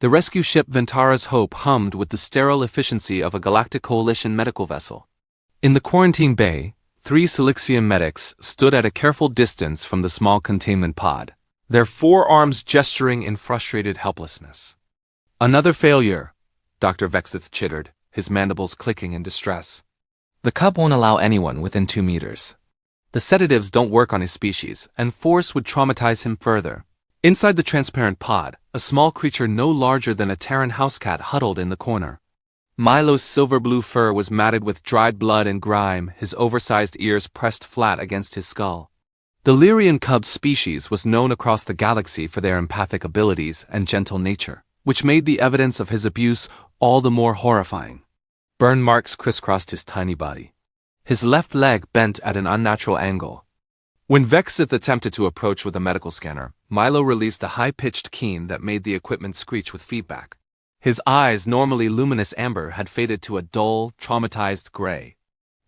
The rescue ship Ventara's Hope hummed with the sterile efficiency of a Galactic Coalition medical vessel. In the quarantine bay, 3 Silixian medics stood at a careful distance from the small containment pod, their forearms gesturing in frustrated helplessness. "Another failure," Dr. Vexith chittered, his mandibles clicking in distress. "The cub won't allow anyone within 2 meters. The sedatives don't work on his species, and force would traumatize him further." Inside the transparent pod, a small creature no larger than a Terran housecat huddled in the corner. Milo's silver-blue fur was matted with dried blood and grime, his oversized ears pressed flat against his skull. The Lyrian cub species was known across the galaxy for their empathic abilities and gentle nature, which made the evidence of his abuse all the more horrifying. Burn marks crisscrossed his tiny body. His left leg bent at an unnatural angle. When Vexith attempted to approach with a medical scanner, Milo released a high-pitched keen that made the equipment screech with feedback. His eyes, normally luminous amber, had faded to a dull, traumatized gray.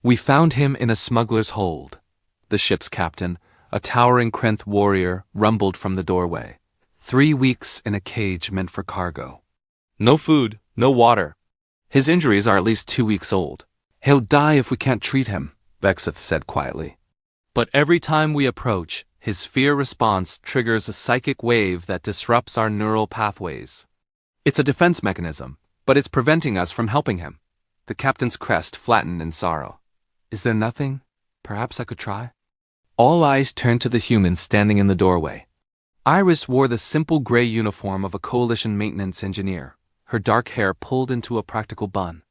"We found him in a smuggler's hold," the ship's captain, a towering Krenth warrior, rumbled from the doorway. 3 weeks in a cage meant for cargo. "No food, no water. His injuries are at least 2 weeks old. He'll die if we can't treat him," Vexith said quietly. "But every time we approach, his fear response triggers a psychic wave that disrupts our neural pathways. It's a defense mechanism, but it's preventing us from helping him." The captain's crest flattened in sorrow. "Is there nothing? Perhaps I could try?" All eyes turned to the human standing in the doorway. Iris wore the simple gray uniform of a Coalition maintenance engineer, her dark hair pulled into a practical bun.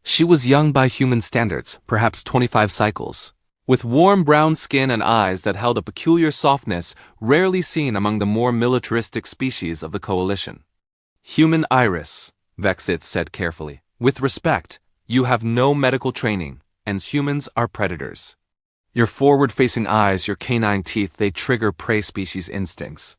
She was young by human standards, perhaps 25 cycles, with warm brown skin and eyes that held a peculiar softness rarely seen among the more militaristic species of the Coalition. "Human Iris," Vexith said carefully, "with respect, you have no medical training, and humans are predators. Your forward-facing eyes, your canine teeth, they trigger prey species instincts.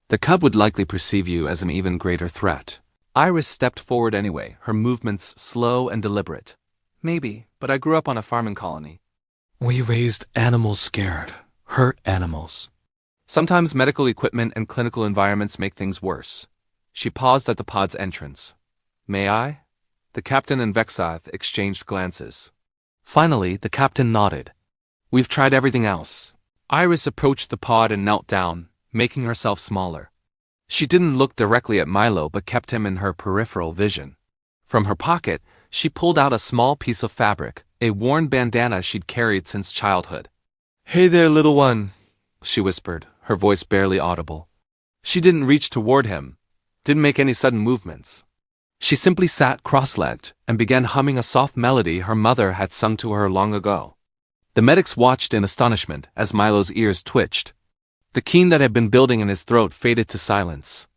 The cub would likely perceive you as an even greater threat." Iris stepped forward anyway, her movements slow and deliberate. "Maybe, but I grew up on a farming colony. We raised animals scared, hurt animals. Sometimes medical equipment and clinical environments make things worse." She paused at the pod's entrance. "May I?" The captain and Vexith exchanged glances. Finally, the captain nodded. "We've tried everything else." Iris approached the pod and knelt down, making herself smaller. She didn't look directly at Milo but kept him in her peripheral vision. From her pocket, she pulled out a small piece of fabric, a worn bandana she'd carried since childhood. "Hey there, little one," she whispered, her voice barely audible. She didn't reach toward him, didn't make any sudden movements. She simply sat cross-legged and began humming a soft melody her mother had sung to her long ago. The medics watched in astonishment as Milo's ears twitched. The keen that had been building in his throat faded to silence.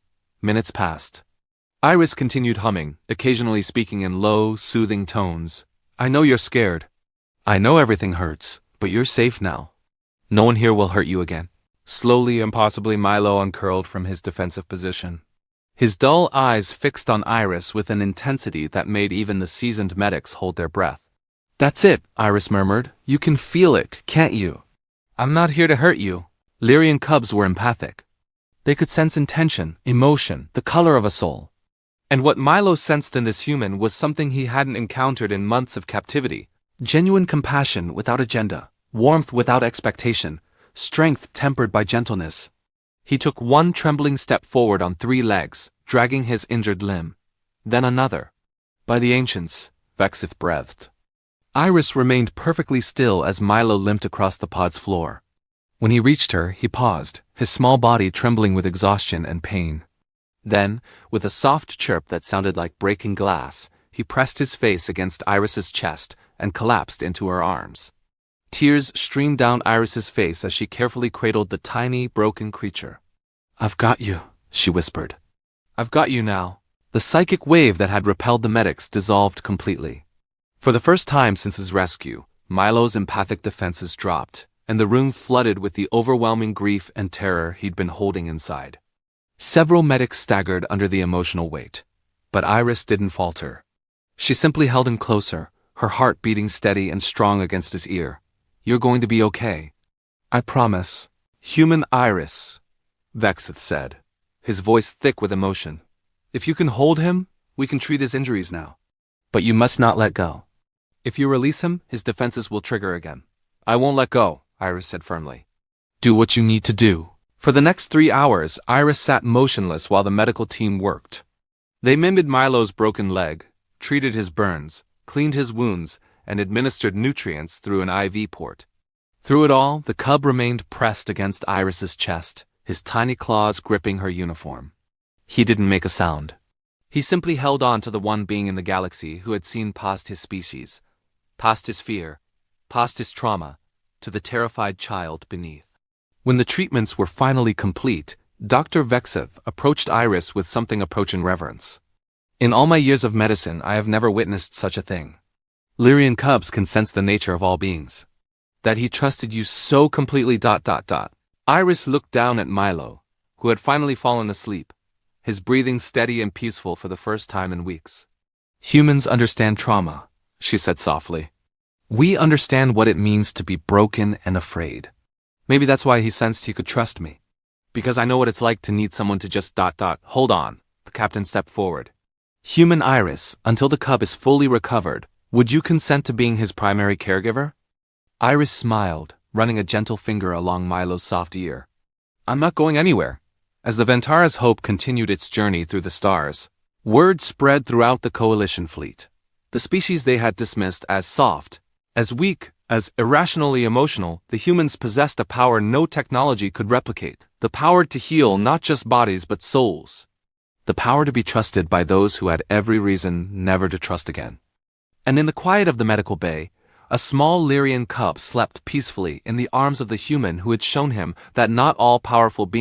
Minutes passed. Iris continued humming, occasionally speaking in low, soothing tones. "I know you're scared. I know everything hurts, but you're safe now. No one here will hurt you again." Slowly and possibly Milo uncurled from his defensive position. His dull eyes fixed on Iris with an intensity that made even the seasoned medics hold their breath. "That's it," Iris murmured. "You can feel it, can't you? I'm not here to hurt you." Lyrian cubs were empathic. They could sense intention, emotion, the color of a soul. And what Milo sensed in this human was something he hadn't encountered in months of captivity. Genuine compassion without agenda, warmth without expectation, strength tempered by gentleness. He took one trembling step forward on 3 legs, dragging his injured limb. Then another. "By the ancients," Vexith breathed. Iris remained perfectly still as Milo limped across the pod's floor. When he reached her, he paused, his small body trembling with exhaustion and pain. Then, with a soft chirp that sounded like breaking glass, he pressed his face against Iris's chest and collapsed into her arms. Tears streamed down Iris's face as she carefully cradled the tiny, broken creature. "I've got you," she whispered. "I've got you now." The psychic wave that had repelled the medics dissolved completely. For the first time since his rescue, Milo's empathic defenses dropped, and the room flooded with the overwhelming grief and terror he'd been holding inside. Several medics staggered under the emotional weight, but Iris didn't falter. She simply held him closer, her heart beating steady and strong against his ear. "You're going to be okay. I promise." "Human Iris," Vexith said, his voice thick with emotion. If you can hold him, we can treat his injuries now. But you must not let go. If you release him, his defenses will trigger again. I won't let go, Iris said firmly. Do what you need to do. For the next 3 hours, Iris sat motionless while the medical team worked. They mended Milo's broken leg, treated his burns, cleaned his wounds, and administered nutrients through an IV port. Through it all, the cub remained pressed against Iris's chest, his tiny claws gripping her uniform. He didn't make a sound. He simply held on to the one being in the galaxy who had seen past his species, past his fear, past his trauma, to the terrified child beneath. When the treatments were finally complete, Dr. Vexev approached Iris with something approaching reverence. In all my years of medicine, I have never witnessed such a thing. Lyrian cubs can sense the nature of all beings. That he trusted you so completely. Iris looked down at Milo, who had finally fallen asleep, his breathing steady and peaceful for the first time in weeks. Humans understand trauma, she said softly. We understand what it means to be broken and afraid. Maybe that's why he sensed he could trust me. Because I know what it's like to need someone to just. Hold on, the captain stepped forward. Human Iris, until the cub is fully recovered, would you consent to being his primary caregiver? Iris smiled, running a gentle finger along Milo's soft ear. I'm not going anywhere. As the Ventara's Hope continued its journey through the stars, word spread throughout the Coalition fleet. The species they had dismissed as soft, as weak, as irrationally emotional, the humans possessed a power no technology could replicate, the power to heal not just bodies but souls. The power to be trusted by those who had every reason never to trust again. And in the quiet of the medical bay, a small Lyrian cub slept peacefully in the arms of the human who had shown him that not all powerful beings